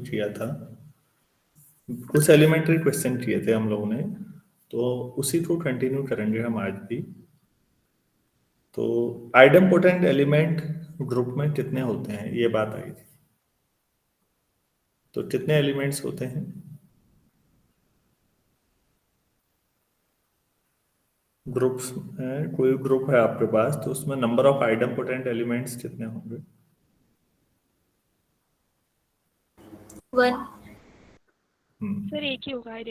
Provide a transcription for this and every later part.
किया था, कुछ एलिमेंट्री क्वेश्चन किए थे हम लोगों ने, तो उसी को कंटिन्यू करेंगे हम आज भी। तो आइडम्पोटेंट एलिमेंट ग्रुप में कितने होते हैं ये बात आई थी। तो कितने एलिमेंट्स होते हैं ग्रुप्स में? कोई ग्रुप है आपके पास तो उसमें नंबर ऑफ आइडम्पोटेंट एलिमेंट्स कितने होंगे? 1। सर एक ही होगा, आई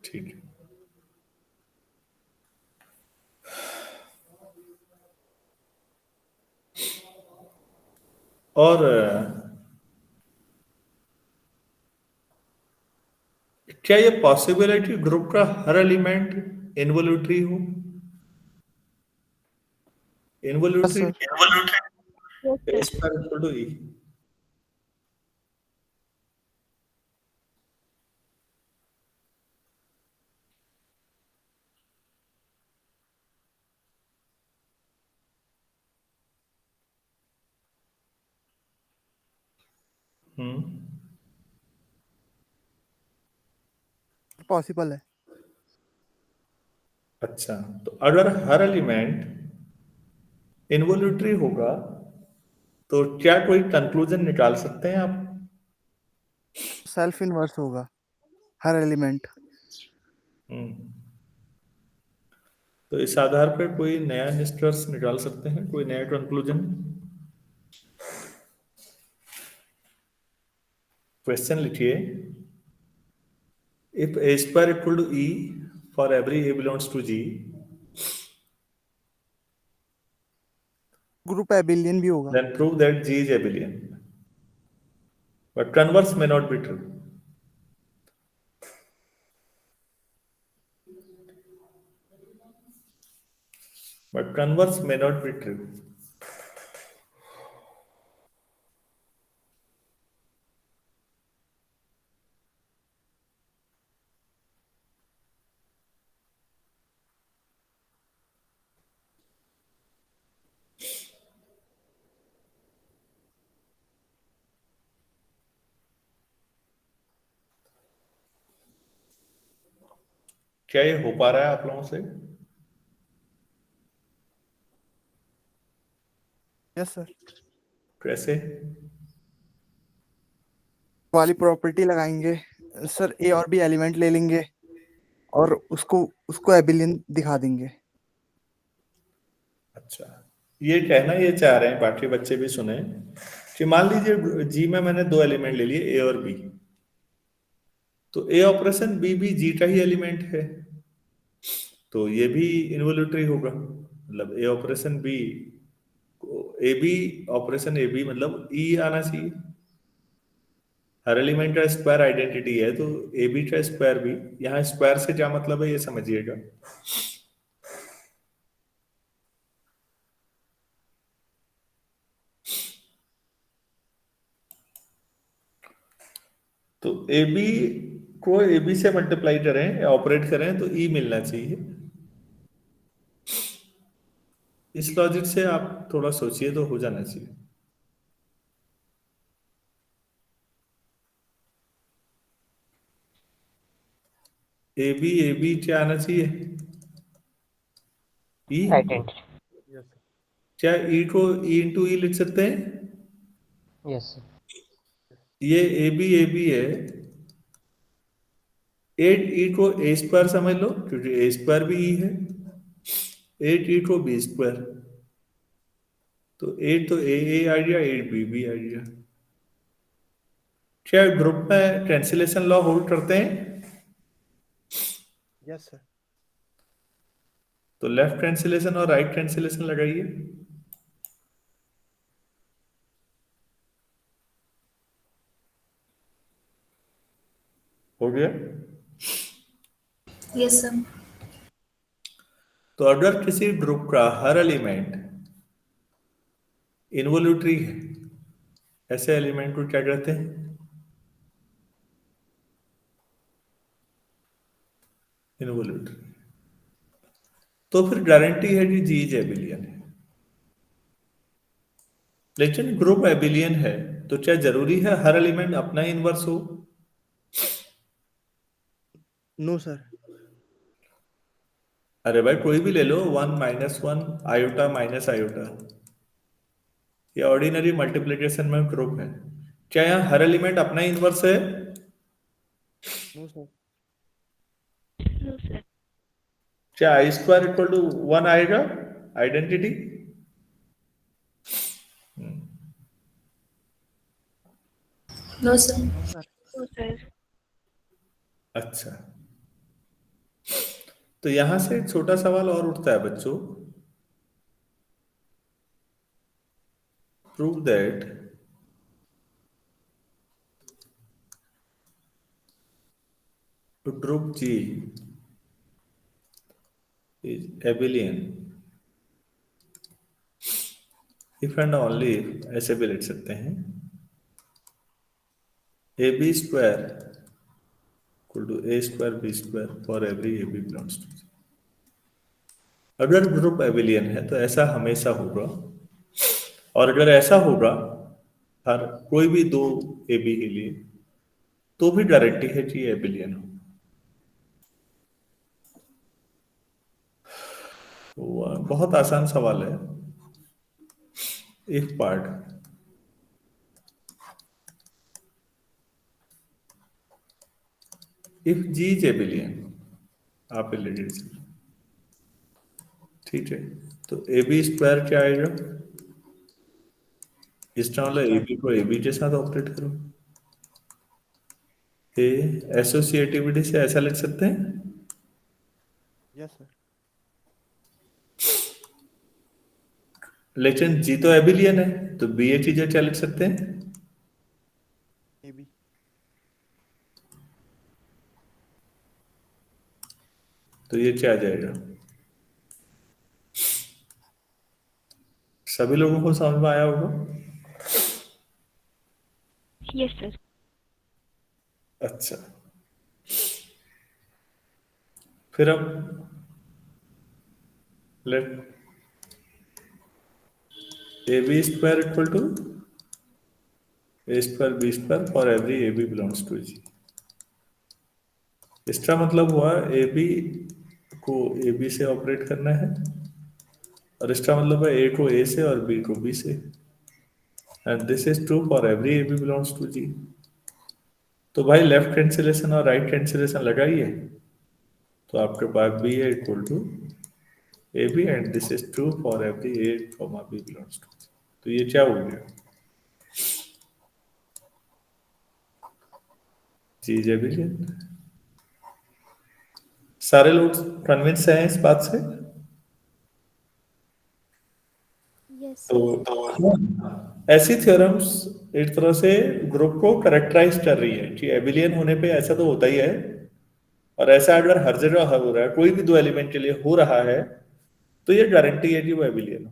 ठीक है। और क्या ये पॉसिबल है कि ग्रुप का हर एलिमेंट इनवोल्यूटरी हो? इनवोल्यूटरी सर इस पर इक्वल टू ई। पॉसिबल है। अच्छा, तो अगर हर एलिमेंट इनवोल्यूटरी होगा तो क्या कोई कंक्लूजन निकाल सकते हैं आप? सेल्फ इनवर्स होगा हर एलिमेंट। तो इस आधार पर कोई नया निष्कर्ष निकाल सकते हैं, कोई नया कंक्लूजन? क्वेश्चन लिखिए, if a square equal to e for every a belongs to g, group एबिलियन भी होगा। then prove that g is abelian, but converse may not be true. But converse may not be true. क्या ये हो पा रहा है आप लोगों से? Yes sir. कैसे? वाली प्रॉपर्टी लगाएंगे सर, ए और बी एलिमेंट ले लेंगे और उसको उसको एबिलियन दिखा देंगे। अच्छा, ये कहना ये चाह रहे हैं बाकी बच्चे भी सुने कि मान लीजिए जी में मैंने दो एलिमेंट ले लिए, ए और बी, तो ए ऑपरेशन बी भी जी का ही एलिमेंट है, तो ये भी इन्वोल्यूटरी होगा। मतलब A operation B, A B operation A B मतलब ई आना चाहिए। हर एलिमेंट का स्क्वायर आइडेंटिटी है तो ए बी का स्क्वायर भी। यहाँ स्क्वायर से क्या मतलब है ये समझिएगा। तो ए बी को ए बी से मल्टीप्लाई करें या ऑपरेट करें तो ई मिलना चाहिए। इस लॉजिक से आप थोड़ा सोचिए तो हो जाना चाहिए। ए बी क्या आना चाहिए? ई। आइडेंटिटी। क्या ई को ई इंटू ई लिख सकते हैं? यस ये ए बी है, एट ई को ए स्क्वायर समझ लो क्योंकि ए स्क्वायर भी ई है, एट ई को बी स्क्वायर, तो एट तो ए आ गया, एट बी आ गया। क्या ग्रुप में कैंसिलेशन लॉ होल्ड करते हैं? Yes sir. तो लेफ्ट कैंसिलेशन और राइट कैंसिलेशन लगाइए। हो गया? Yes sir. तो अगर किसी ग्रुप का हर एलिमेंट इन्वोल्यूटरी है, ऐसे एलिमेंट को क्या कहते हैं? इन्वोल्यूटरी। तो फिर गारंटी है कि जी एबिलियन है। लेकिन ग्रुप एबिलियन है तो क्या जरूरी है हर एलिमेंट अपना ही इनवर्स हो? No sir. अरे भाई कोई भी ले लो, 1 - 1 आयोटा माइनस आयोटा, ये ऑर्डिनरी मल्टीप्लिकेशन में ग्रुप है, क्या यहाँ हर एलिमेंट अपना ही इनवर्स है? No sir. No, sir. क्या I² = 1 आएगा identity? No, sir. No sir. No, sir. अच्छा, तो यहां से एक छोटा सवाल और उठता है बच्चों, prove that group G is abelian if and only if, ऐसे भी लिख सकते हैं, AB² equal to A² B² for every AB belongs to G। अगर ग्रुप एबिलियन है तो ऐसा हमेशा होगा, और अगर ऐसा होगा हर कोई भी दो AB के लिए, तो भी गारंटी है कि ये एबिलियन हो। तो बहुत आसान सवाल है, एक पार्ट, इफ G इज एबिलियन, आप लीजिए, ठीक है, तो AB² क्या आएगा? इसका मतलब AB को AB के साथ ऑपरेट करो। ए एसोसिएटिविटी से ऐसा लिख सकते हैं, यस सर। लेकिन G तो एबिलियन है, तो बी ए चीजें क्या लिख सकते हैं? A B. तो ये क्या आ जाएगा? सभी लोगों को समझ में आया होगा? Yes, sir. अच्छा, फिर अब let AB² = A² B² for every AB belongs to G। इसका मतलब हुआ AB को AB से ऑपरेट करना है, और इसका मतलब है A को A से और B को B से, and this is true for every AB belongs to G। तो भाई लेफ्ट कैंसिलेशन और राइट कैंसिलेशन लगाइए, तो आपके पास B है equal to AB and this is true for every A, B belongs to G। तो ये क्या हो गया? G is abelian. सारे लोग कन्विंस हैं इस बात से? Yes, तो sir. ऐसी थ्योरम्स एक तरह से ग्रुप को करेक्टराइज कर रही है कि एबिलियन होने पे ऐसा तो होता ही है, और ऐसा अगर हर जगह हो रहा है, कोई भी दो एलिमेंट के लिए हो रहा है, तो ये गारंटी है कि वो एबिलियन हो।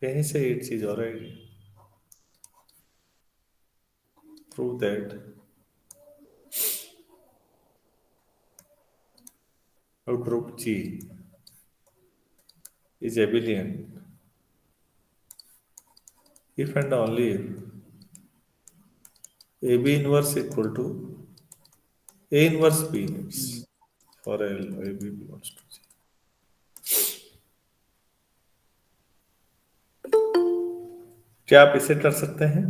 यहीं से एक चीज और है, prove that group G is abelian if and only if AB inverse equal to A inverse B for L AB belongs to G। क्या आप इसे कर सकते हैं?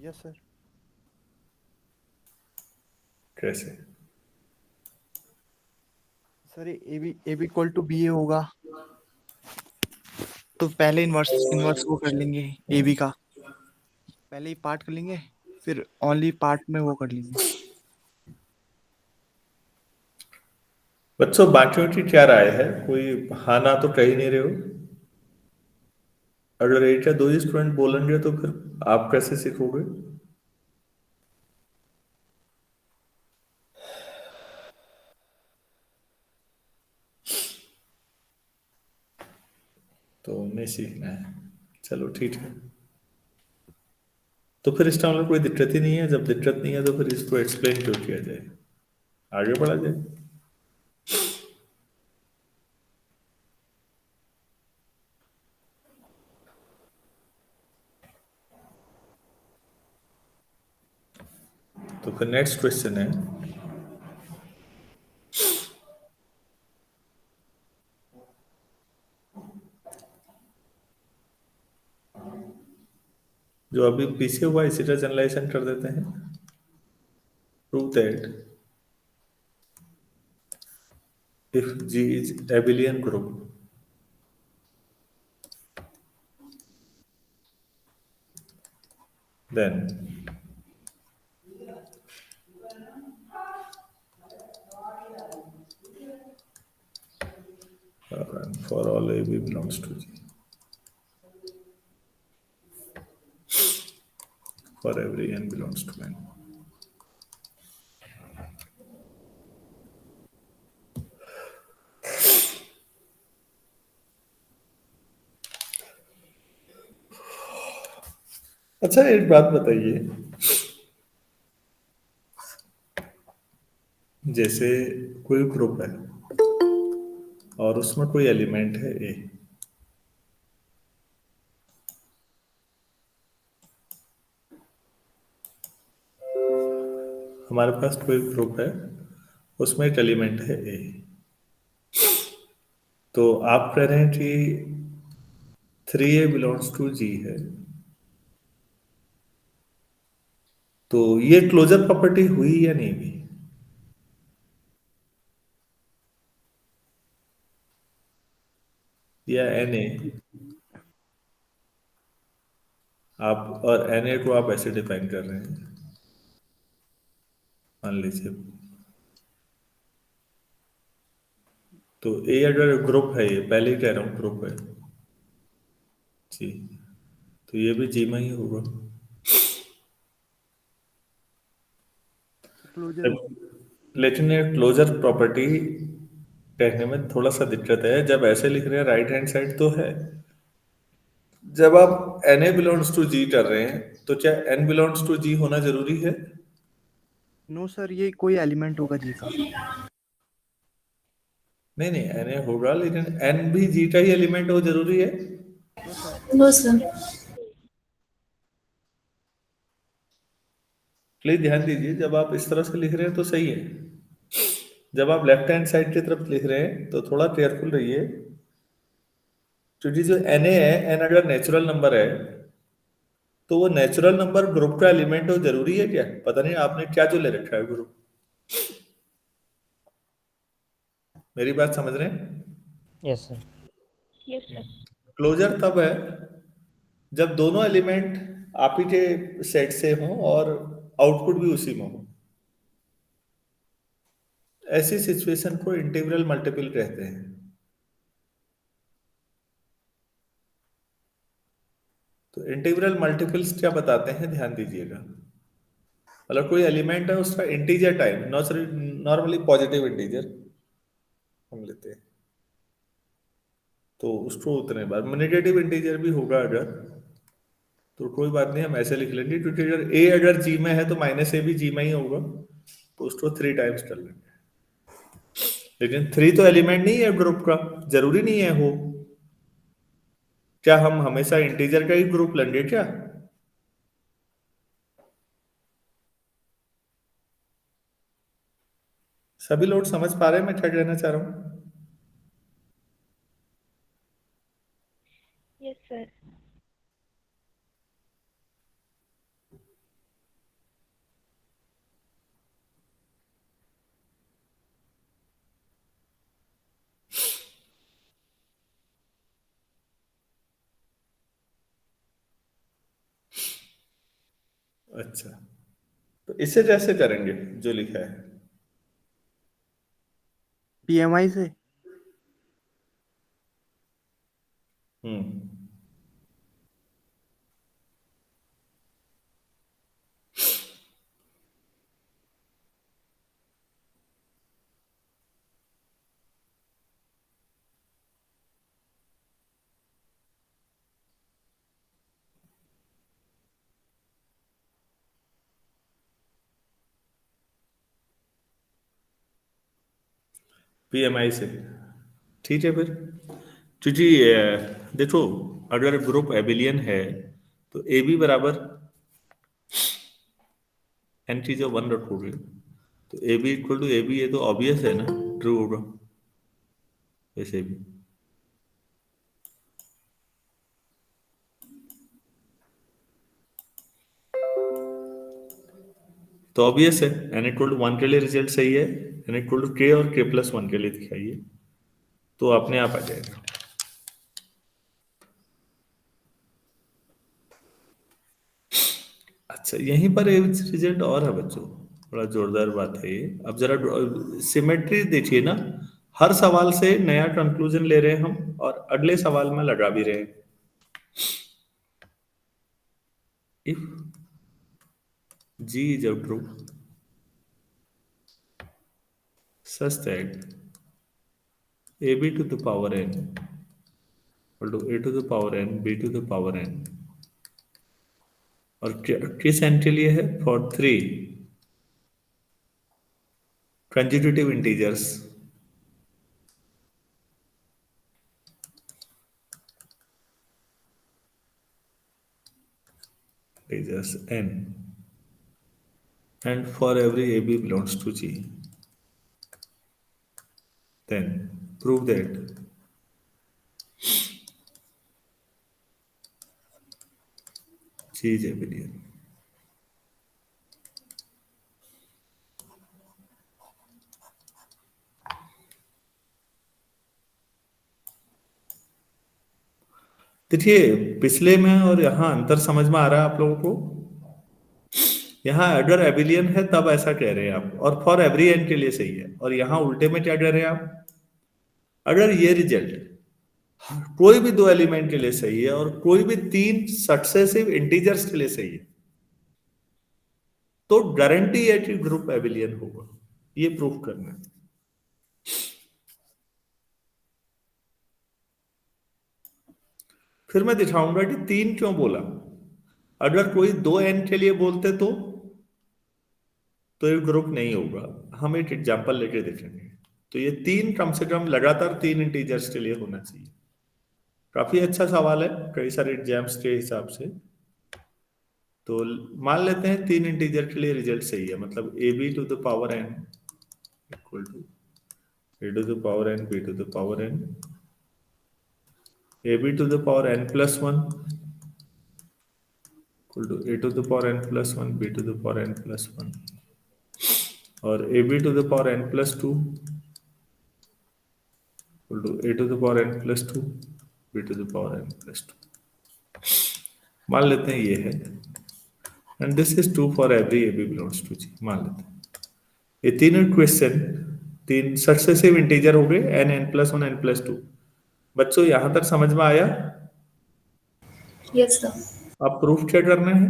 Yes sir. कैसे? Sir A B equal to B A होगा, तो पहले इनवर्स इनवर्स वो कर लेंगे ए बी का, पहले ही पार्ट कर लेंगे, फिर ओनली पार्ट में वो कर लेंगे। बच्चों बाकियों की क्या राय है? कोई हाँ ना तो कह ही नहीं रहे हो। अगर एक या दो ही स्टूडेंट बोलेंगे तो फिर आप कैसे सीखोगे? तो नहीं सीखना है, चलो ठीक है। तो फिर इसका मतलब कोई दिक्कत ही नहीं है, जब दिक्कत नहीं है तो फिर इसको एक्सप्लेन क्यों किया जाए? आगे बढ़ा जाए। तो फिर नेक्स्ट क्वेश्चन है, जो अभी पीछे हुआ इसी तरह जनरलाइजेशन कर देते हैं। Prove that if G is abelian group, then and for all AB belongs to G, for every n belongs to n. अच्छा एक बात बताइए, जैसे कोई ग्रुप है और उसमें कोई एलिमेंट है ए, हमारे पास कोई ग्रुप है उसमें एक एलिमेंट है ए, तो आप कह रहे हैं कि 3A बिलोंग्स टू जी है, तो ये क्लोजर प्रॉपर्टी हुई या नहीं हुई? या एन ए, आप और एन ए को आप ऐसे डिफाइन कर रहे हैं, मान लीजिए तो ए अगर ग्रुप है, ये पहले ही कह रहा हूँ ग्रुप है जी, तो ये भी जी में ही होगा। क्लोजर लेकिन ये क्लोजर प्रॉपर्टी कहने में थोड़ा सा दिक्कत है, जब ऐसे लिख रहे हैं राइट हैंड साइड तो है, जब आप एन ए बिलोंग्स टू जी कर रहे हैं तो क्या एन बिलोंग्स टू जी होना जरूरी है? नो सर, ये कोई एलिमेंट होगा जी का। नहीं नहीं, एन ए होगा लेकिन एन भी जी का ही एलिमेंट हो जरूरी है? No sir. No, sir. Please ध्यान दीजिए, जब आप इस तरह से लिख रहे हैं तो सही है, जब आप लेफ्ट हैंड साइड की तरफ लिख रहे हैं तो थोड़ा केयरफुल रहिए, क्योंकि जो एन ए है, एन अगर नेचुरल नंबर है तो वो नेचुरल नंबर ग्रुप का एलिमेंट हो जरूरी है क्या? पता नहीं आपने क्या जो ले रखा है ग्रुप। मेरी बात समझ रहे हैं? Yes, sir. Yes, sir. Closure तब है जब दोनों एलिमेंट आप ही के सेट से हों और आउटपुट भी उसी में हो, ऐसी सिचुएशन को इंटीग्रल मल्टीपल कहते हैं। तो इंटीग्रल मल्टीपल्स क्या बताते हैं, ध्यान दीजिएगा। मतलब कोई एलिमेंट है उसका integer type, normally positive integer हम लेते हैं, तो उसको उतने बार नेगेटिव इंटीजर भी होगा अगर, तो कोई बात नहीं, हम ऐसे लिख लेंगे, क्योंकि अगर ए अगर जी में है तो माइनस ए भी जी में ही होगा, तो उसको 3 टाइम्स कर लेंगे। लेकिन 3 तो एलिमेंट नहीं है ग्रुप का, जरूरी नहीं है हो। क्या हम हमेशा इंटीजर का ही ग्रुप लेंगे क्या? सभी लोग समझ पा रहे हैं मैं क्या कहना चाह रहा हूँ? Yes, sir. अच्छा, तो इसे कैसे करेंगे जो लिखा है? पीएमआई से। हम्म, PMI से, ठीक है। फिर क्योंकि देखो, अगर ग्रुप एबिलियन है तो AB बराबर n चीजें 1 रखोगे तो AB इक्वल टू AB, ये तो ऑब्वियस है ना, ट्रू होगा वैसे भी। तो ऑब्वियस है, n इक्वल टू 1 के लिए रिजल्ट सही है, n इक्वल टू k और k प्लस 1 के लिए दिखाइए तो अपने आप आ जाएगा। अच्छा, यहीं पर एक रिजल्ट और है बच्चों, बड़ा जोरदार बात है ये। अब जरा सिमेट्री देखिए ना, हर सवाल से नया कंक्लूजन ले रहे हैं हम और अगले सवाल में लगा भी रहे हैं। If G is true such that AB to the power n equal to A to the power n B to the power n, और किस n के लिए है? For 3 consecutive integers n, and for every AB belongs to G, then prove that G is abelian. देखिए, पिछले में और यहाँ अंतर समझ में आ रहा है आप लोगों को? यहाँ अगर एबिलियन है तब ऐसा कह रहे हैं आप, और फॉर एवरी एन के लिए सही है, और यहाँ उल्टे में क्या कह रहे हैं आप? अगर ये रिजल्ट कोई भी 2 एलिमेंट के लिए सही है और कोई भी 3 सक्सेसिव इंटीजर्स के लिए सही है तो गारंटी है कि ग्रुप एबिलियन होगा। ये प्रूफ करना है। फिर मैं दिखाऊंगा कि 3 क्यों बोला। अगर कोई 2n के लिए बोलते तो ये ग्रुप नहीं होगा। हम एक एग्जांपल लेके देखेंगे। तो ये 3 कम से कम लगातार 3 इंटीजर्स के लिए होना चाहिए। काफी अच्छा सवाल है कई सारे एग्जाम्स के हिसाब से। तो मान लेते हैं 3 इंटीजर के लिए रिजल्ट सही है, मतलब AB to the power n equal to A to the power n B to the power n, AB to the power n plus 1 equal to A to the power n plus 1 B to the power n plus 1, और AB to the power n plus 2 equal to A to the power n plus 2 B to the power n plus 2। मान लेते हैं ये है, and this is true for every AB belongs to G। मान लेते हैं ये तीनों क्वेश्चन 3 सक्सेसिव इंटीजर हो गए, n plus 1 n plus 2। बच्चों यहां तक समझ में आया? Yes, sir. अब प्रूफ क्या करना है?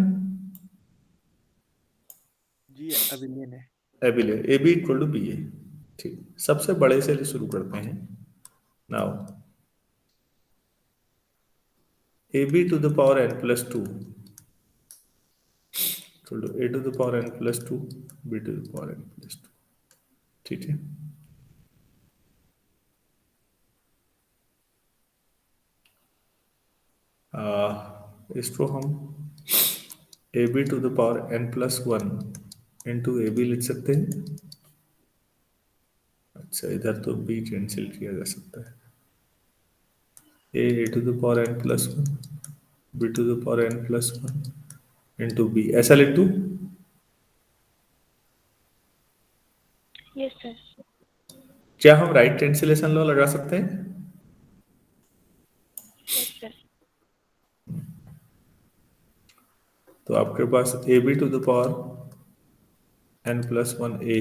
जी एबिलियन है। Abelian, AB equal to BA। ठीक, सबसे बड़े से शुरू करते हैं। Now AB to the power n plus 2 equal to A to the power n plus 2 B to the power n plus 2। ठीक है, इसको हम AB to the power n plus 1 into AB लिख सकते हैं। अच्छा, इधर तो B कैंसिल किया जा सकता है। A to the power n plus 1 B to the power n plus 1 into B, ऐसा लिख दूं? Yes, sir. क्या हम राइट कैंसिलेशन लॉ लगा सकते हैं? Yes, sir. तो आपके पास AB to the power n plus 1A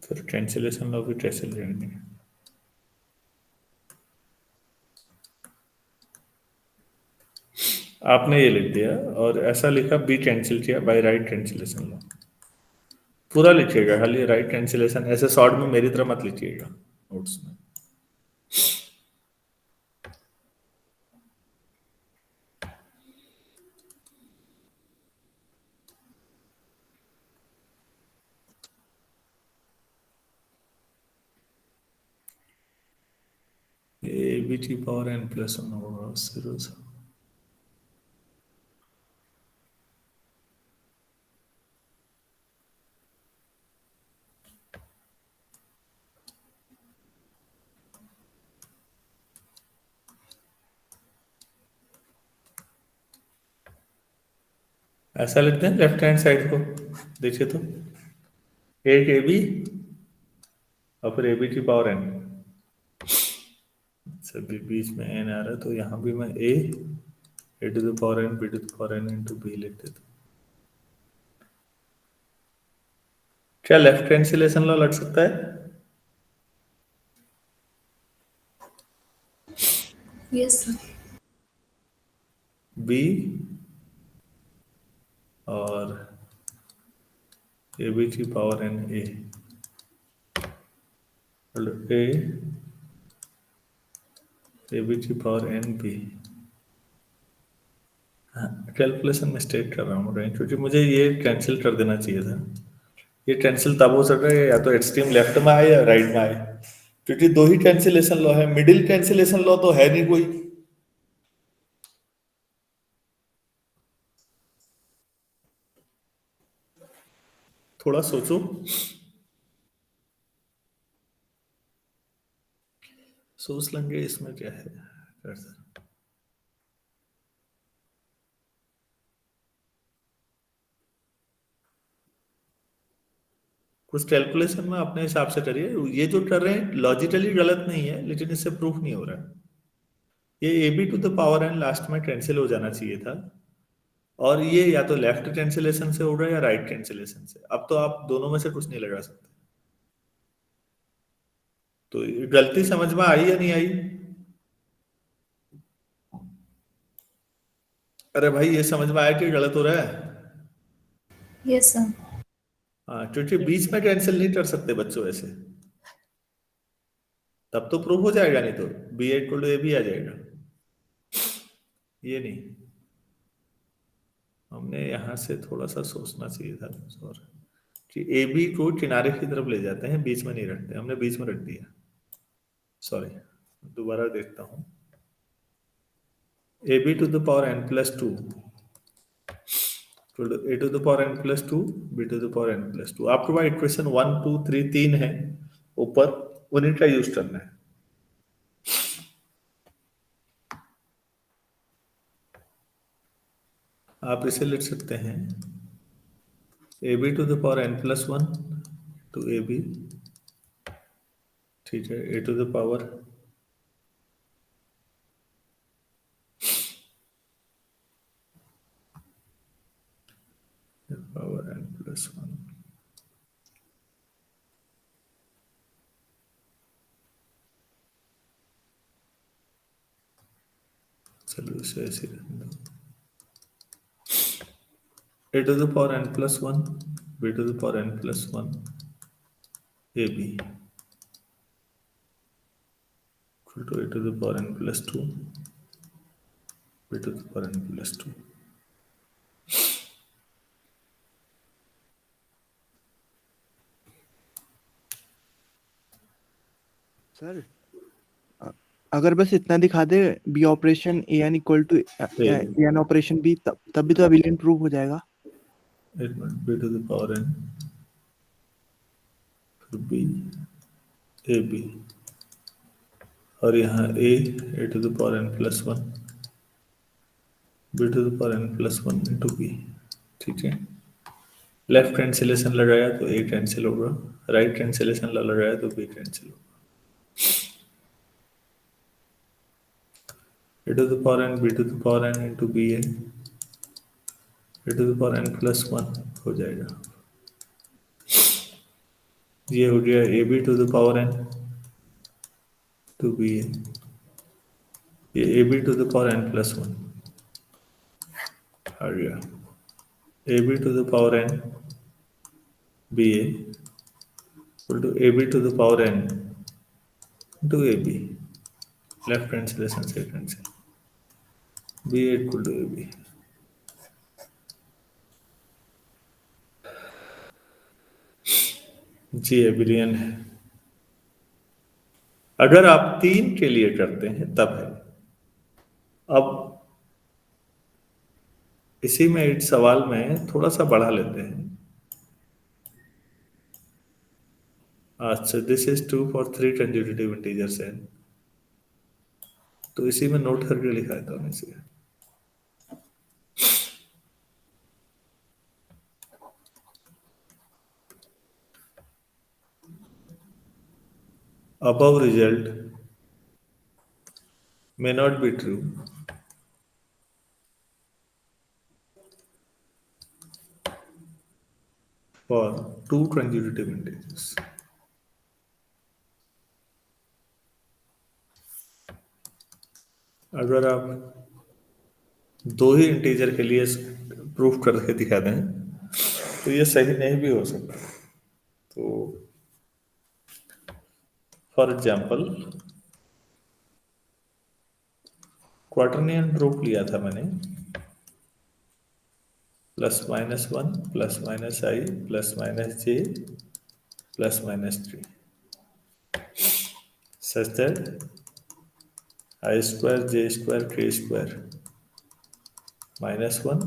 फिर कैंसिलेशन लॉ भी कैसे लेंगे? आपने ये लिख दिया और ऐसा लिखा B कैंसिल किया बाय राइट कैंसिलेशन लॉ। पूरा लिखिएगा, खाली राइट कैंसिलेशन ऐसे शॉर्ट में मेरी तरह मत लिखिएगा नोट्स में। A B T power N plus one होगा उससे रोज। ऐसा लिखते हैं लेफ्ट हैंड साइड को, देखिए तो एक ए बी और फिर ए बी की पावर एन, सभी बीच में एन आ रहा है तो यहाँ भी मैं A to the power N B to the power n into B लिख देता हूँ। क्या लेफ्ट कैंसिलेशन लॉ लग सकता है? Yes, sir. बी और ए बी की power n A A B की power N B. Calculation mistake कर रहा हूँ क्योंकि मुझे ये कैंसिल कर देना चाहिए था। ये कैंसिल तब हो सकता है या तो एक्सट्रीम लेफ्ट में आए या राइट में आए, क्योंकि दो ही कैंसिलेशन लॉ है, मिडिल कैंसिलेशन लॉ तो है नहीं कोई। थोड़ा सोचो, सोच लेंगे इसमें क्या है। कुछ कैलकुलेशन में अपने हिसाब से करिए, ये जो कर रहे हैं लॉजिकली गलत नहीं है लेकिन इससे प्रूफ नहीं हो रहा है। ये A B to the power N last में कैंसिल हो जाना चाहिए था, और ये या तो लेफ्ट कैंसिलेशन से हो रहा है या राइट कैंसिलेशन से। अब तो आप दोनों में से कुछ नहीं लगा सकते। तो ये गलती समझ में आई या नहीं आई? अरे भाई ये समझ में आया कि गलत हो रहा है? Yes, sir. हाँ, क्योंकि बीच में कैंसिल नहीं कर सकते बच्चों ऐसे, तब तो प्रूफ हो जाएगा, नहीं तो बी इक्वल टू ए भी आ जाएगा। ये नहीं, हमने यहाँ से थोड़ा सा सोचना चाहिए था और कि ए बी को किनारे की तरफ ले जाते हैं, बीच में नहीं रखते, हमने बीच में रख दिया। सॉरी, दोबारा देखता हूँ। A B to the power N plus two, A to the power N plus two, B to the power N plus two. आपके पास इक्वेशन 1 2 3 3 है ऊपर, उन्हीं का यूज करना है। आप इसे लिख सकते हैं A B to the power N plus one to A B, ठीक है, A to the power N plus one. चलो इसे ऐसे रहने दो। A to the power N plus one B to the power N plus one A B to A to the power N plus two B to the power N plus two. Sir अगर बस इतना दिखा दे B operation A N equal to A n operation B, तब भी तो abelian prove हो जाएगा। एक minute, B to the power n फिर बी ए बी और यहाँ A to the power N plus one B to the power N plus one into B, ठीक है। लेफ्ट कैंसिलेशन लगाया तो ए कैंसिल होगा, राइट कैंसिलेशन लगाया तो बी कैंसिल होगा। A to the power N B to the power n into B A to the power N plus one हो जाएगा। ये हो गया A B to the power n to B A, ये A B to the power N plus one आ गया, A B to the power N B A equal to A B to the power n to A B, left hand से लेसन right hand से, B A equal to A B. G abelian है। अगर आप 3 के लिए करते हैं तब है। अब इसी में इस सवाल में थोड़ा सा बढ़ा लेते हैं। अच्छा, this is true for 3 consecutive integers n, तो इसी में नोट करके लिखा है तो इसे above result may not be true for 2 consecutive integers. अगर आप 2 ही इंटीजर के लिए प्रूफ करके दिखा दें तो ये सही नहीं भी हो सकता। तो फॉर एग्जाम्पल क्वार्टरनियन प्रूफ लिया था मैंने, +-1 +-i +-j +-3 such that I square j square k square -1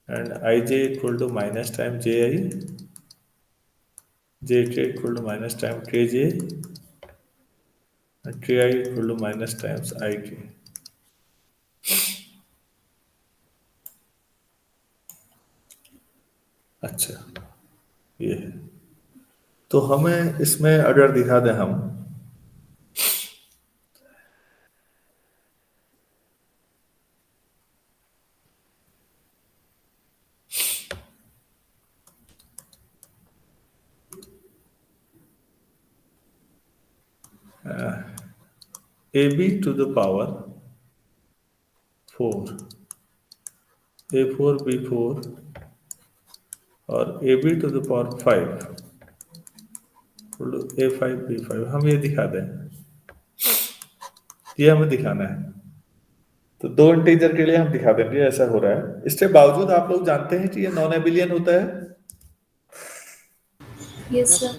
and ij equal to minus time ji, jk equal to minus time kj and ki equal to minus times ik. अच्छा, ये है। तो हमें इसमें अगर दिखा दें हम ab to the power 4, a4 b4 और ab to the power 5 a5 b5, हम ये दिखा दें, ये हमें दिखाना है। तो 2 इंटीजर के लिए हम दिखा देंगे ऐसा हो रहा है। इसके बावजूद आप लोग जानते हैं कि ये नॉन एबिलियन होता है। Yes, sir.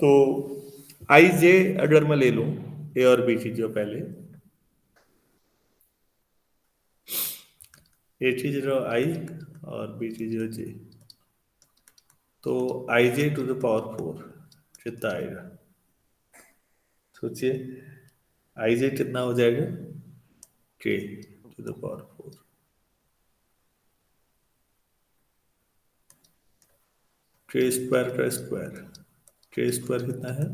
तो आई जे अगर मैं ले लूं ए और बी की, जो पहले ए की जगह आई और बी की जगह जे, तो आई जे टू द पावर 4 कितना आएगा? सोचिए, आई जे कितना हो जाएगा? के टू द पावर 4। के स्क्वायर का स्क्वायर, के स्क्वायर कितना है?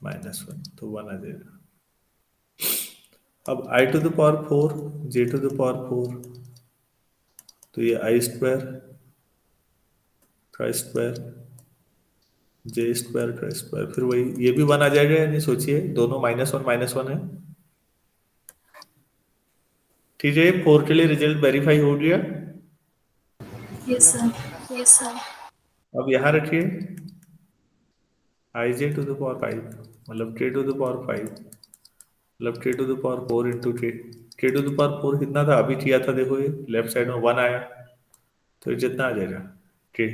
-1, तो 1 आ जाएगा। अब I to the power 4 J to the power 4, तो ये आई स्क्वायर का स्क्वायर जे स्क्वायर का स्क्वायर, फिर वही ये भी 1 आ जाएगा। यानी सोचिए दोनों -1 है। ठीक है, 4 के लिए रिजल्ट वेरीफाई हो गया। Yes, sir. Yes, sir. अब यहाँ रखिए आई जे टू द पावर 5 मतलब के टू द पावर 5 मतलब के टू द पावर 4 इंटू के टू द पावर 4 कितना था? अभी किया था, देखो ये लेफ्ट साइड में 1 आया, तो ये जितना आ जाएगा के।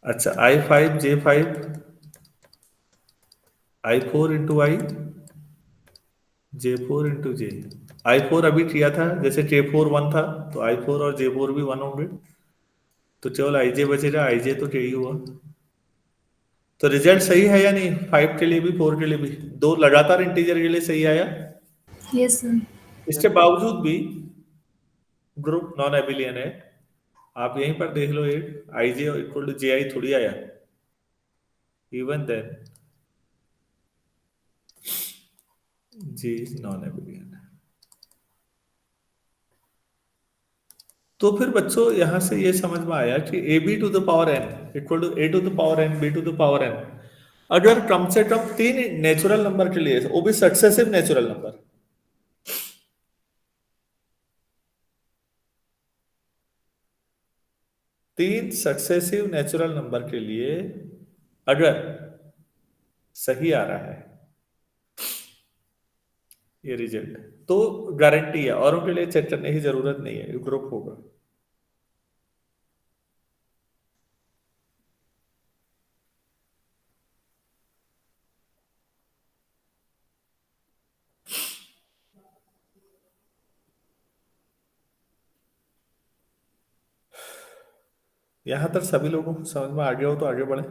अच्छा, i5 j5 i4 इंटू आई j4 इंटू जे। i4 अभी किया था, जैसे k4 1 था तो i4 और j4 भी 1 होंगे, तो केवल ij बचेगा। ij तो k ही हुआ। तो रिजल्ट सही है या नहीं? 5 के लिए भी 4 के लिए भी 2 लगातार इंटीजर के लिए सही आया। Yes, sir. इसके बावजूद भी ग्रुप नॉन एबिलियन है। आप यहीं पर देख लो, एक आई जे इक्वल टू जे आई थोड़ी आया। Even then G is non abelian. तो फिर बच्चों यहां से ये समझ में आया कि A B to the power N equal to A to the power N B to the power N अगर कम से कम 3 नेचुरल नंबर के लिए, वो भी successive natural number, 3 successive natural number के लिए अगर सही आ रहा है ये रिजल्ट, तो गारंटी है, औरों के लिए चेक करने की जरूरत नहीं है, ग्रुप होगा। यहां तक सभी लोगों को समझ में आ गया हो तो आगे बढ़े।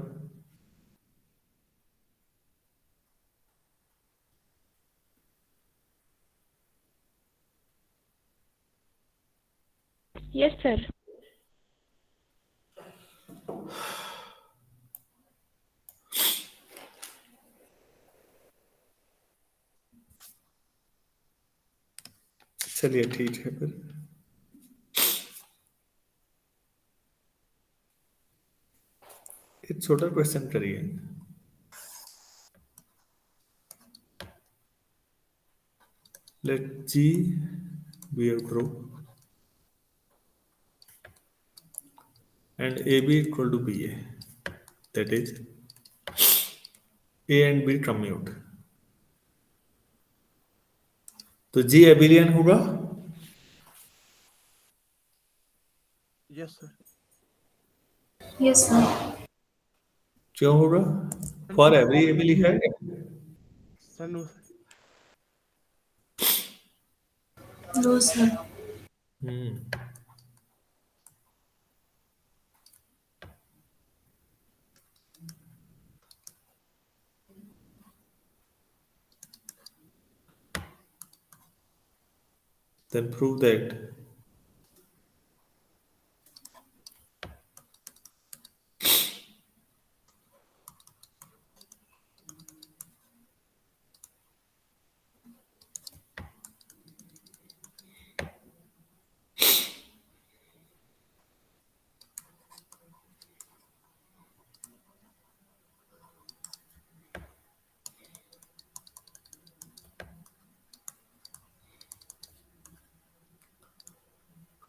Yes, sir. चलिए ठीक है फिर। एक छोटा क्वेश्चन करिए। Let G be a group and AB equal to BA, that is A and B commute, तो G एबिलियन होगा। Yes sir. Yes, sir. क्यों होगा? फॉर एवरी एबिली है। Sir no sir. No, sir. Then prove that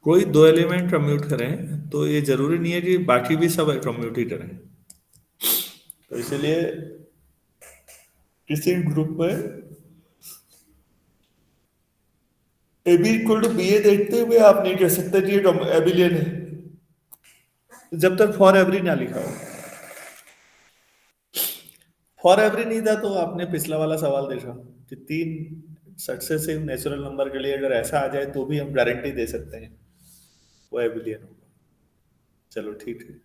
कोई दो element commute करें तो ये जरूरी नहीं है कि बाकी भी सब कम्यूट ही करें। तो इसलिए किसी ग्रुप में A B equal to B A देखते हुए आप नहीं कह सकते कि ये एबिलियन है जब तक फॉर एवरी ना लिखा हो। फॉर एवरी नहीं था तो आपने पिछला वाला सवाल देखा कि 3 सक्सेसिव नेचुरल नंबर के लिए अगर ऐसा आ जाए तो भी हम गारंटी दे सकते हैं वो एबिलियन होगा। चलो ठीक है।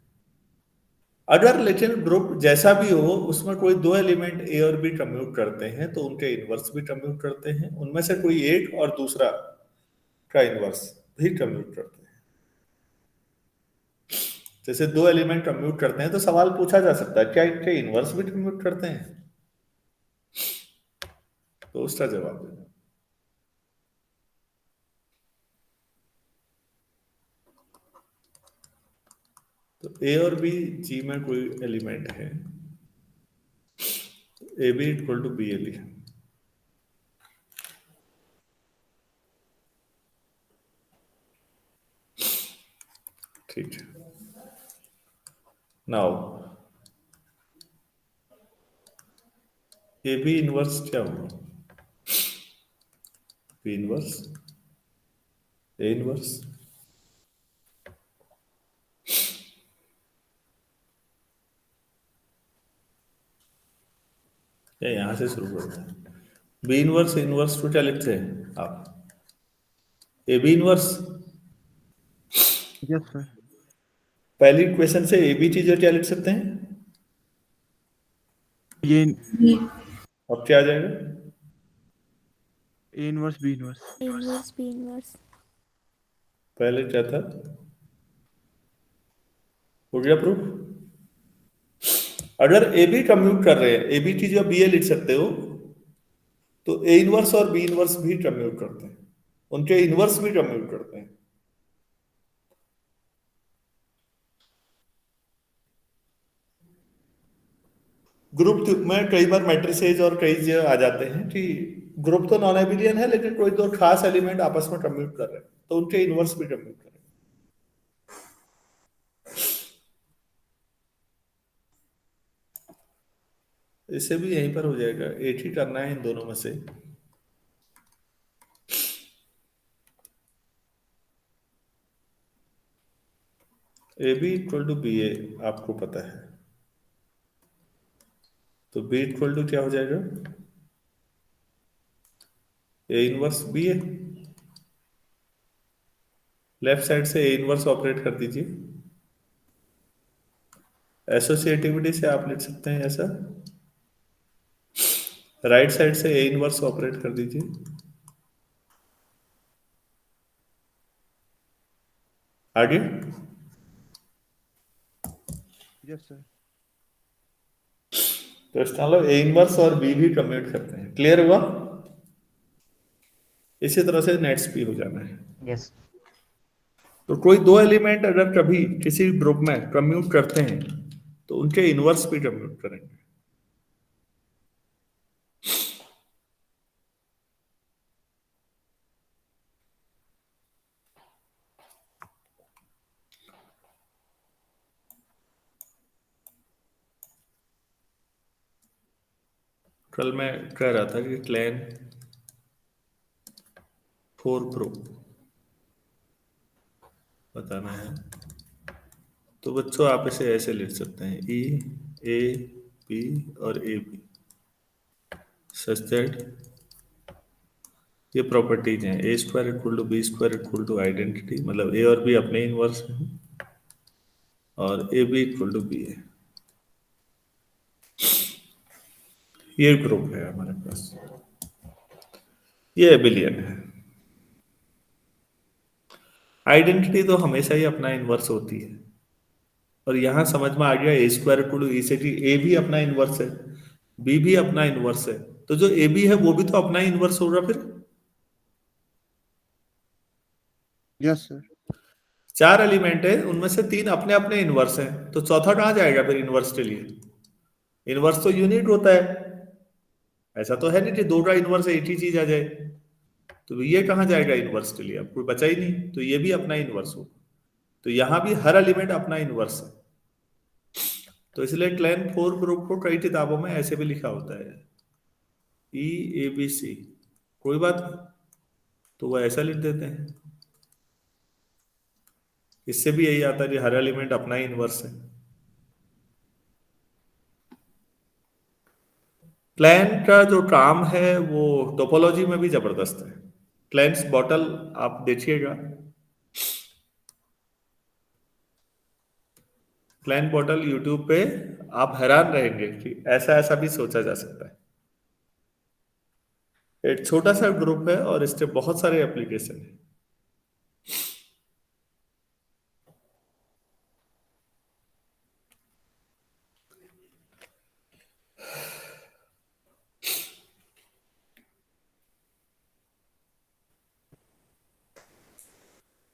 अगर लेकिन ग्रुप जैसा भी हो उसमें कोई दो एलिमेंट ए और बी कम्यूट करते हैं तो उनके इनवर्स भी कम्यूट करते हैं, उनमें से कोई एक और दूसरा का इनवर्स भी कम्यूट करते हैं। जैसे दो एलिमेंट कम्यूट करते हैं तो सवाल पूछा जा सकता है क्या इनके इनवर्स भी कम्यूट करते हैं, तो उसका जवाब देना। तो ए और बी जी में कोई एलिमेंट है, A B equal to B A लिखा। ठीक है। नाउ ए बी इनवर्स क्या होगा? B inverse A inverse. या यहां से शुरू करते हैं। बी इनवर्स इनवर्स को क्या लिखते हैं आप? A B inverse. Yes sir. पहली इक्वेशन से ए बी चीजें क्या लिख सकते हैं? ये B. अब क्या आ जाएगा? A inverse B inverse. Inverse, B inverse. पहले क्या था? हो गया प्रूफ? अगर ए बी कम्यूट कर रहे हैं, ए बी की जगह बी ए लिख सकते हो, तो ए इनवर्स और बी इनवर्स भी कम्यूट करते हैं, उनके इनवर्स भी कम्यूट करते हैं। ग्रुप में कई बार मैट्रिसेज और कई जगह आ जाते हैं कि ग्रुप तो नॉन एबिलियन है लेकिन कोई दो खास एलिमेंट आपस में कम्यूट कर रहे हैं तो उनके इनवर्स भी कम्यूट कर रहे हैं। इसे भी यहीं पर हो जाएगा, 8 ही करना है इन दोनों में से। A B equal to B A आपको पता है, तो बी इक्वल टू क्या हो जाएगा, A inverse B A. Left side से ए इनवर्स ऑपरेट कर दीजिए। एसोसिएटिविटी से आप लिख सकते हैं ऐसा, राइट साइड से ए इनवर्स ऑपरेट कर दीजिए। आगे यस सर। तो इसका मतलब ए इनवर्स और बी भी कम्यूट करते हैं। क्लियर हुआ? इसी तरह से नेट्स भी हो जाना है। Yes. तो कोई दो एलिमेंट अगर कभी किसी ग्रुप में कम्यूट करते हैं तो उनके इनवर्स भी कम्यूट करेंगे। कल मैं कह रहा था कि क्लैन 4 ग्रुप बताना है, तो बच्चों आप इसे ऐसे लिख सकते हैं, ई ए बी और ए बी सच दैट ये प्रॉपर्टीज हैं, A square equal to B square equal to identity, मतलब ए और बी अपने इनवर्स हैं और A B equal to B है। ये ग्रुप है हमारे पास, ये एबिलियन है। आइडेंटिटी तो हमेशा ही अपना इनवर्स होती है, और यहां समझ में आ गया ए स्क्वायर इक्वल टू ई से कि ए भी अपना इनवर्स है, बी भी अपना इनवर्स है, तो जो ए बी है वो भी तो अपना इनवर्स होगा फिर। Yes sir. 4 एलिमेंट है, उनमें से 3 अपने अपने इनवर्स हैं, तो चौथा कहां जाएगा फिर इनवर्स के लिए? इनवर्स तो यूनिट होता है, ऐसा तो है नहीं कि दो का इनवर्स एक ही चीज आ जाए, तो ये कहां जाएगा इनवर्स के लिए? अब कोई बचा ही नहीं, तो ये भी अपना इनवर्स हो, तो यहां भी हर एलिमेंट अपना इनवर्स है। तो इसलिए क्लैन 4 ग्रुप को कई किताबों में ऐसे भी लिखा होता है, ई ए बी सी, कोई बात नहीं, तो वो ऐसा लिख देते हैं। इससे भी यही आता है कि हर एलिमेंट अपना ही इनवर्स है। क्लैन का जो काम है वो टोपोलॉजी में भी जबरदस्त है। क्लैंस बॉटल आप देखिएगा, क्लैन बॉटल यूट्यूब पे आप हैरान रहेंगे कि ऐसा ऐसा भी सोचा जा सकता है। एक छोटा सा ग्रुप है और इसके बहुत सारे एप्लीकेशन है।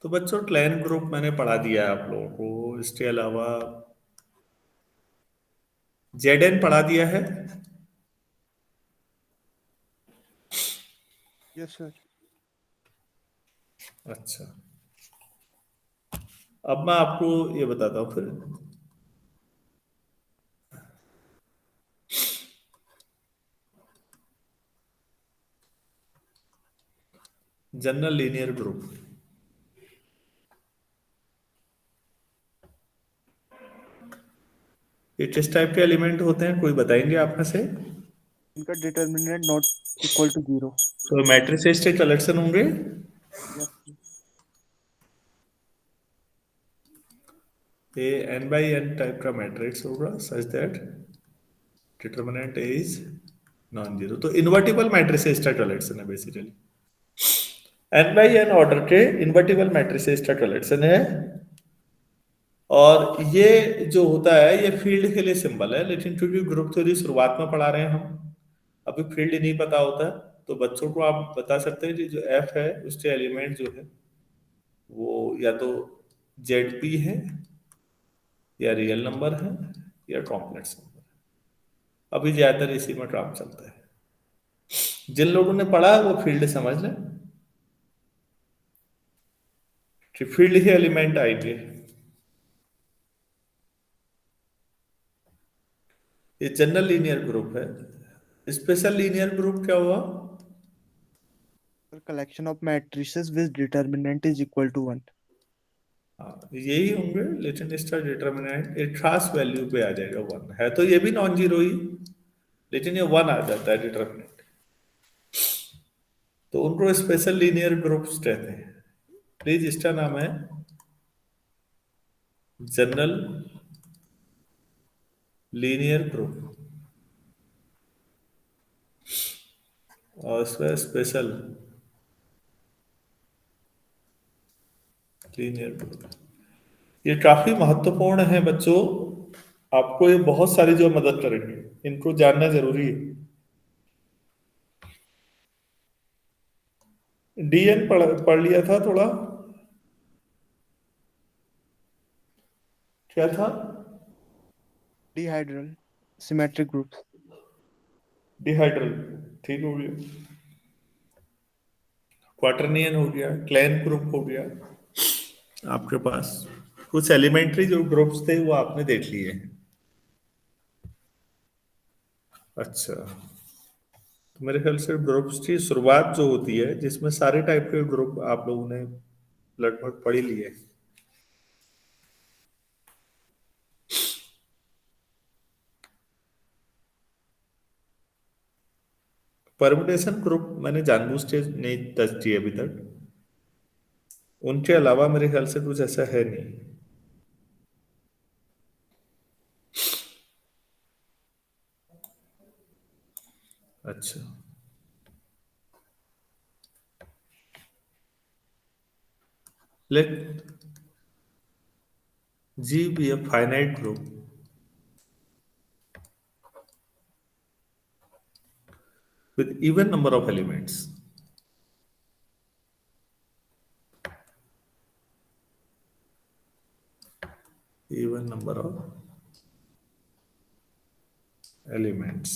तो बच्चों क्लैन ग्रुप मैंने पढ़ा दिया है आप लोगों को, इसके अलावा जेडएन पढ़ा दिया है। Yes sir. अच्छा, अब मैं आपको ये बताता हूँ फिर। जनरल लीनियर ग्रुप, ये किस टाइप के एलिमेंट होते हैं, कोई बताएंगे आप में से? इनका डिटर्मिनेंट नॉट इक्वल टू 0। तो मैट्रिसेस के कलेक्शन होंगे। यस। ये n बाई n टाइप का मैट्रिक्स होगा such that determinant is non zero. तो इन्वर्टिबल मैट्रिसेस का कलेक्शन है basically, n by n order के इन्वर्टिबल मैट्रिसेस का कलेक्शन है। और ये जो होता है ये फील्ड के लिए सिंबल है, लेकिन क्योंकि ग्रुप थ्योरी शुरुआत में पढ़ा रहे हैं हम, अभी फील्ड नहीं पता होता है, तो बच्चों को आप बता सकते हैं कि जो f है उसके एलिमेंट जो है वो या तो जेड है या रियल नंबर है या कॉम्प्लेक्स नंबर है। अभी ज्यादातर इसी में काम चलता है। जिन लोगों ने पढ़ा है वो फील्ड समझ लें कि फील्ड ही एलिमेंट आएंगे। ये जनरल लीनियर ग्रुप है। स्पेशल लीनियर ग्रुप क्या हुआ? Collection of matrices with determinant is equal to 1। हाँ, यही होंगे, लेकिन इसका डिटर्मिनेंट एक खास वैल्यू पे आ जाएगा 1। है तो ये भी नॉन जीरो ही, लेकिन ये 1 आ जाता है डिटर्मिनेंट। तो उनको स्पेशल लीनियर ग्रुप्स कहते हैं। प्लीज, इसका नाम है जनरल लीनियर ग्रुप और इसमें स्पेशल लीनियर ग्रुप। ये काफी महत्वपूर्ण है बच्चों, आपको ये बहुत सारी जो मदद करेंगे, इनको जानना जरूरी है। डीएन पढ़ लिया था थोड़ा, क्या था? डिहाइड्रल सिमेट्रिक ग्रुप्स। डिहाइड्रल, ठीक हो गया। क्वाटरनियन हो गया, क्लैन ग्रुप हो गया। आपके पास कुछ एलिमेंट्री जो ग्रुप्स थे वो आपने देख लिए हैं। अच्छा, तो मेरे ख्याल से ग्रुप्स की शुरुआत जो होती है, जिसमें सारे टाइप के ग्रुप आप लोगों ने लगभग पढ़ ही लिए। परमुटेशन ग्रुप मैंने जानबूझ के नहीं टच किए अभी तक, उनके अलावा मेरे ख्याल से कुछ ऐसा है नहीं। अच्छा, let G be a finite group with even number of elements. Even number of elements.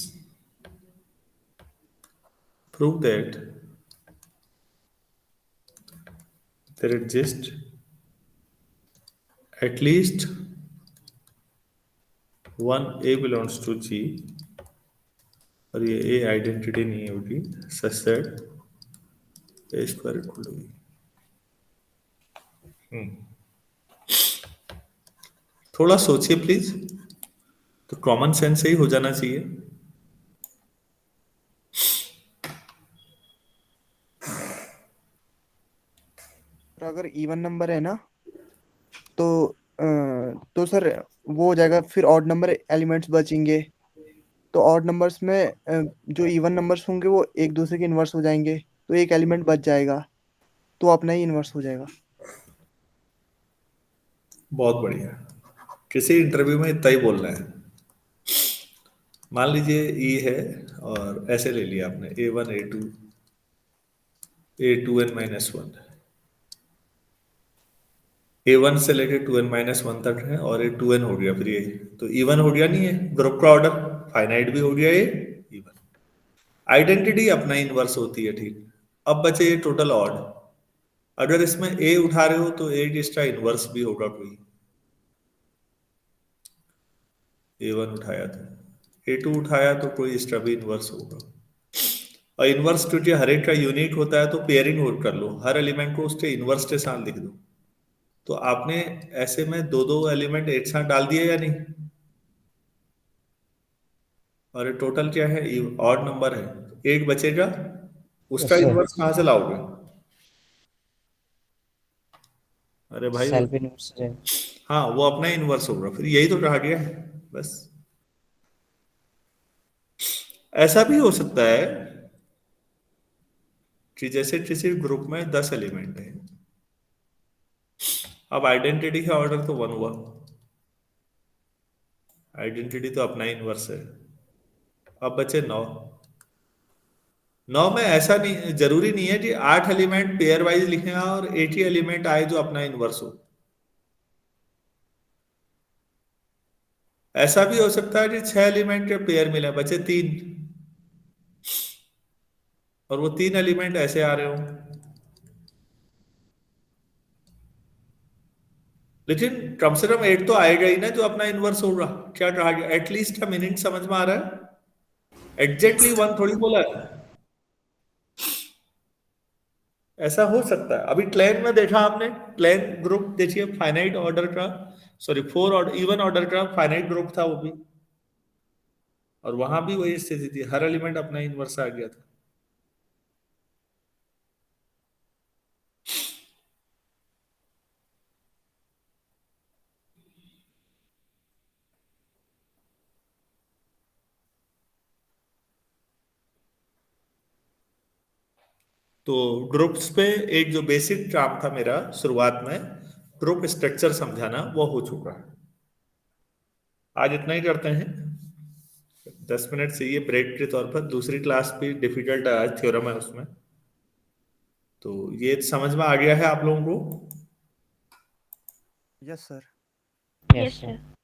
Prove that there exists at least one A belongs to G, और ये A आइडेंटिटी नहीं होगी such that A square equal होगी। थोड़ा सोचिए please, तो common sense से ही हो जाना चाहिए। तो अगर इवन नंबर है ना, तो तो सर वो हो जाएगा, फिर ऑड नंबर एलिमेंट्स बचेंगे। तो ऑड नंबर्स में जो इवन नंबर्स होंगे वो एक दूसरे के इन्वर्स हो जाएंगे, तो एक एलिमेंट बच जाएगा, तो अपना ही इन्वर्स हो जाएगा। बहुत बढ़िया, किसी इंटरव्यू में इतना ही बोलना है। मान लीजिए ई है और ऐसे ले लिया आपने A1 A2 A2n-1, A1 से लेके 2n-1 तक है और ये 2n हो गया, फिर ये तो इवन हो गया नहीं है, ग्रुप का ऑर्डर फाइनाइट भी हो गया, ये इवन। आइडेंटिटी अपना इनवर्स होती है, ठीक। अब बचे ये टोटल ऑड। अगर इसमें ए उठा रहे हो तो ए इसका इनवर्स भी होगा कोई। A1 उठाया तो A2 उठाया तो कोई इसका भी इनवर्स होगा। और इनवर्स क्योंकि हर एक का यूनिक होता है तो पेयरिंग और कर लो, हर एलिमेंट को उसके इनवर्स के साथ लिख दो। तो आपने ऐसे में दो दो एलिमेंट एक साथ डाल दिए या नहीं? और टोटल क्या है? ऑड नंबर है, एक बचेगा, उसका Yes, sir. इनवर्स कहां से लाओगे? अरे भाई Self inverse हो जाएगा। हाँ, वो अपना इनवर्स होगा, फिर यही तो कहा गया है बस। ऐसा भी हो सकता है कि जैसे किसी ग्रुप में 10 एलिमेंट है, अब आइडेंटिटी का ऑर्डर तो 1 हुआ, आइडेंटिटी तो अपना इनवर्स है। अब बचे 9। 9 में ऐसा नहीं, जरूरी नहीं है कि 8 एलिमेंट पेयर वाइज लिखे और 8 ही एलिमेंट आए जो अपना इनवर्स हो। ऐसा भी हो सकता है कि 6 एलिमेंट के पेयर मिले, बचे 3, और वो 3 एलिमेंट ऐसे आ रहे हो। लेकिन कम से कम 8 तो आएगा ही ना जो अपना इनवर्स होगा। क्या कहा गया? एटलीस्ट अ मिनट, समझ में आ रहा है? एग्जैक्टली 1 थोड़ी बोला है। ऐसा हो सकता है। अभी क्लैन में देखा आपने, क्लैन ग्रुप देखिए, फाइनाइट ऑर्डर का, सॉरी 4 ऑर्डर, इवन ऑर्डर का फाइनाइट ग्रुप था वो भी, और वहां भी वही स्थिति थी, हर एलिमेंट अपना इनवर्स आ गया था। तो ग्रुप्स पे एक जो बेसिक काम था मेरा शुरुआत में, ग्रुप स्ट्रक्चर समझाना, वो हो चुका है। आज इतना ही करते हैं। 10 मिनट चाहिए ब्रेक के तौर पर। दूसरी क्लास भी डिफिकल्ट है आज, थ्योरम है उसमें। तो ये समझ में आ गया है आप लोगों को? Yes sir. Yes, Yes, sir. sir.